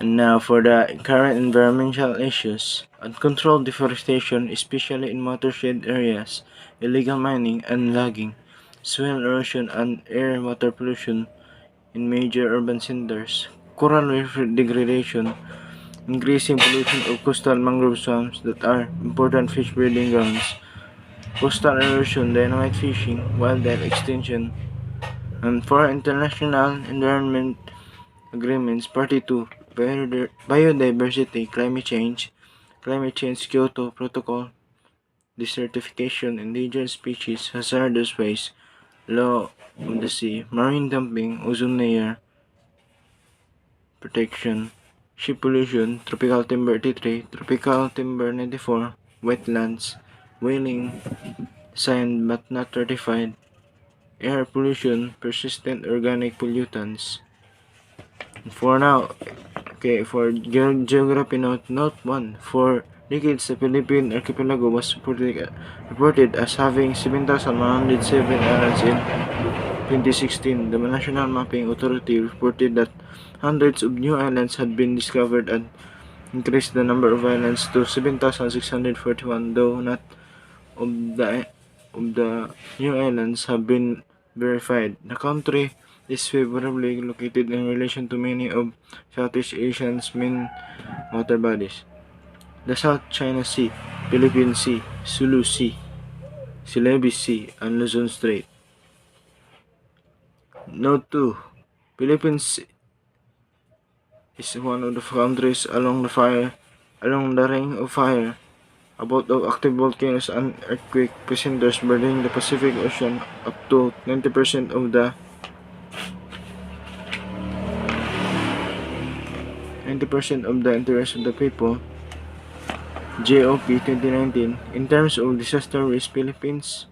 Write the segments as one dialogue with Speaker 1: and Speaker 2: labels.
Speaker 1: And now for the current environmental issues. Uncontrolled deforestation, especially in watershed areas, illegal mining and logging, soil erosion and air water pollution in major urban centers, coral reef degradation, increasing pollution of coastal mangrove swamps that are important fish breeding grounds, coastal erosion, dynamite fishing, wildlife extinction, and for international environment agreements, Party 2, Biodiversity, Climate Change Kyoto Protocol, Desertification, Endangered Species, Hazardous Waste, Law of the Sea, Marine Dumping, Ozone Layer Protection, Ship Pollution, Tropical Timber 83, Tropical Timber 94, Wetlands, Whaling, Signed but not ratified, Air Pollution, Persistent Organic Pollutants. For now, okay, for geography note 1. For decades, the Philippine archipelago was reported as having 7,107 islands in 2016. The National Mapping Authority reported that hundreds of new islands had been discovered and increased the number of islands to 7,641, though not of the new islands have been verified. The country is favorably located in relation to many of Southeast Asia's main water bodies: the South China Sea, Philippine Sea, Sulu Sea, Celebes Sea, and Luzon Strait. Note 2. Philippines is one of the countries along the Ring of Fire. About of active volcanoes and earthquake epicenters burdening the Pacific Ocean. Up to 90% of the interest of the people. GOP 2019. In terms of disaster risk, Philippines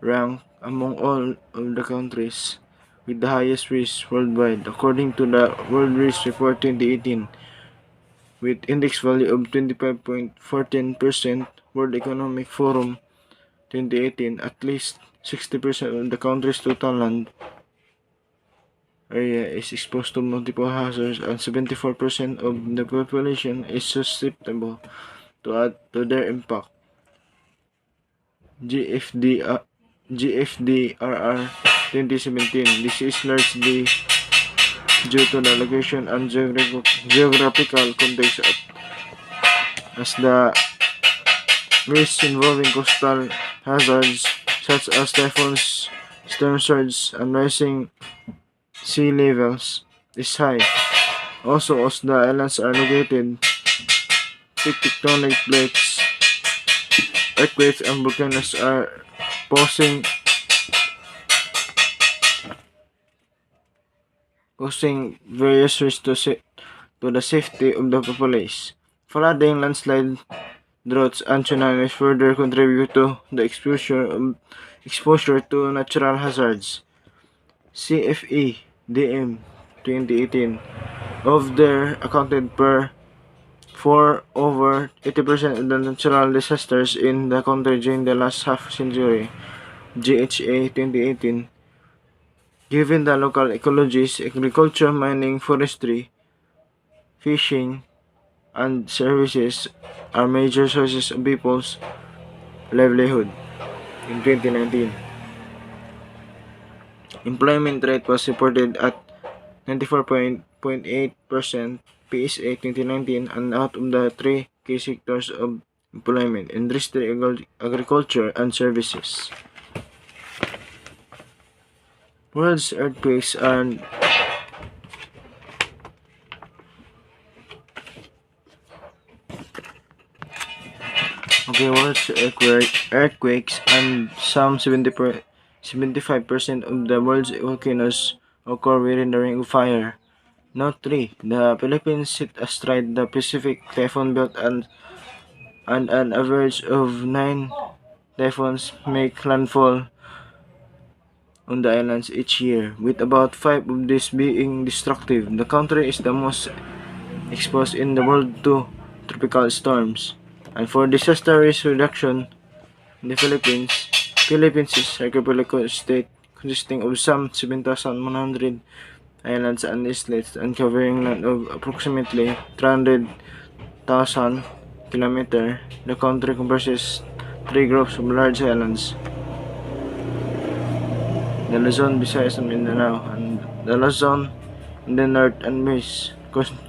Speaker 1: rank among all of the countries with the highest risk worldwide, according to the World Risk Report 2018, with index value of 25.14%. World Economic Forum 2018, at least 60% of the country's total land area is exposed to multiple hazards, and 74% of the population is susceptible to their impact. GFDRR 2017. This is largely due to the location and geographical context, as the risks involving coastal hazards such as typhoons, storm surge, and rising sea levels is high. Also, as the islands are located, tectonic plates, earthquakes, and volcanoes are posing various risks to the safety of the populace. Flooding, landslide, droughts, and tsunamis further contribute to the exposure to natural hazards. CFE DM 2018 of there accounted for over 80% of the natural disasters in the country during the last half century. GHA 2018. Given the local ecologies, agriculture, mining, forestry, fishing, and services are major sources of people's livelihood. In 2019, employment rate was reported at 94.8%. PSA 2019, and out of the three key sectors of employment: industry, agriculture, and services. World's earthquakes and earthquakes and some 75% of the world's volcanoes occur within the Ring of Fire. Note 3. The Philippines sit astride the Pacific Typhoon Belt, and an average of 9 typhoons make landfall on the islands each year, with about 5 of these being destructive. The country is the most exposed in the world to tropical storms. And for disaster risk reduction in the Philippines is archipelago state consisting of some 7,100 islands and islets and covering land of approximately 300,000 km. The country comprises three groups of large islands: the Luzon, Visayas, and Mindanao, and the Luzon in the north and west,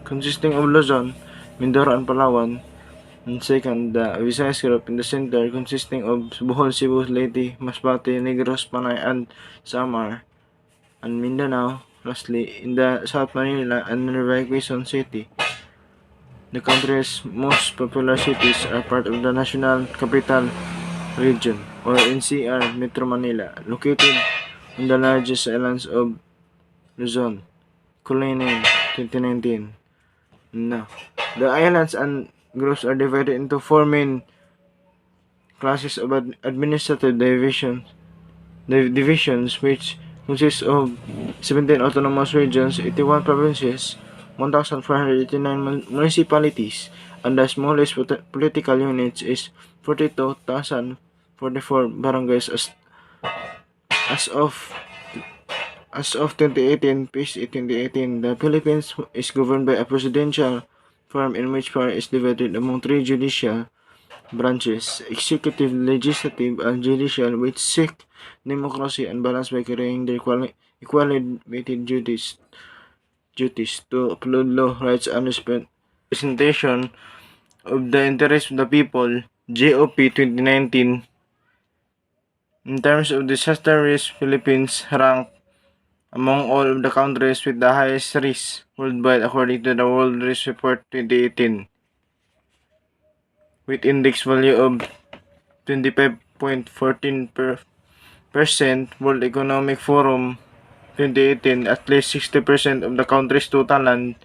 Speaker 1: consisting of Luzon, Mindoro, and Palawan. And second, the Visayas group in the center, consisting of Bohol, Cebu, Leyte, Masbate, Negros, Panay, and Samar. And Mindanao, lastly, in the South Manila and nearby Quezon City. The country's most popular cities are part of the National Capital Region, or NCR, Metro Manila, located on the largest islands of Luzon. Cullinan, 2019. No. The islands and groups are divided into four main classes of administrative divisions, which consist of 17 autonomous regions, 81 provinces, 1,489 municipalities, and the smallest political units is 42,044 barangays as of 2018, PCA 2018. The Philippines is governed by a presidential form in which power is divided among three judicial branches: executive, legislative, and judicial, which seek democracy and balance by carrying their equally weighted duties to uphold law, rights, and representation of the interests of the people. GOP 2019. In terms of disaster risk, Philippines ranked among all of the countries with the highest risk worldwide according to the World Risk Report 2018, with index value of 25.14%. World Economic Forum 2018, at least 60% of the country's total land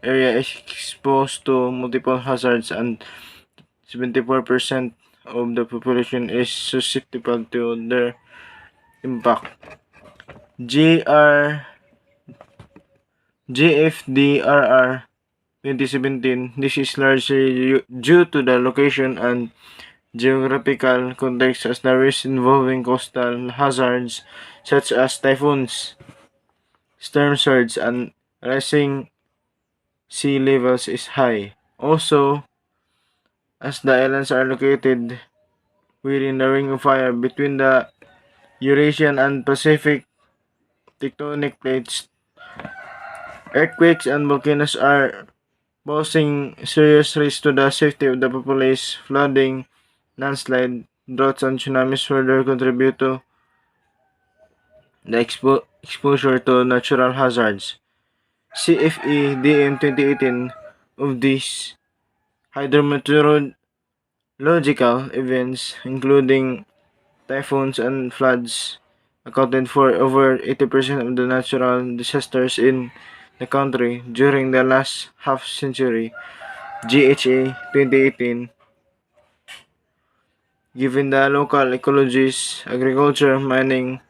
Speaker 1: area is exposed to multiple hazards, and 74% of the population is susceptible to their impact. GFDRR 2017. This is largely due to the location and geographical context, as the risk involving coastal hazards such as typhoons, storm surge, and rising sea levels is high. Also, as the islands are located within the ring of fire between the Eurasian and Pacific tectonic plates, earthquakes and volcanoes are posing serious risk to the safety of the populace. Flooding, landslide, droughts, and tsunamis further contribute to the exposure to natural hazards. CFE DM 2018. Of these hydrometeorological events, including typhoons and floods, accounted for over 80% of the natural disasters in the country during the last half century. GHA 2018. Given the local ecologies, agriculture, mining,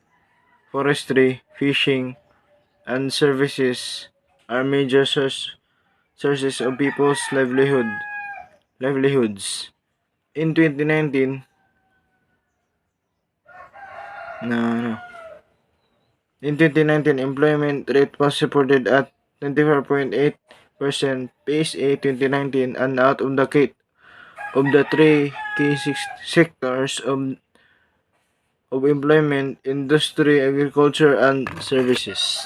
Speaker 1: forestry, fishing, and services are major sources of people's livelihoods. In 2019, In 2019, employment rate was reported at 24.8%, PSA 2019, and out of the three key sectors of employment: industry, agriculture, and services.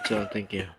Speaker 1: So, thank you.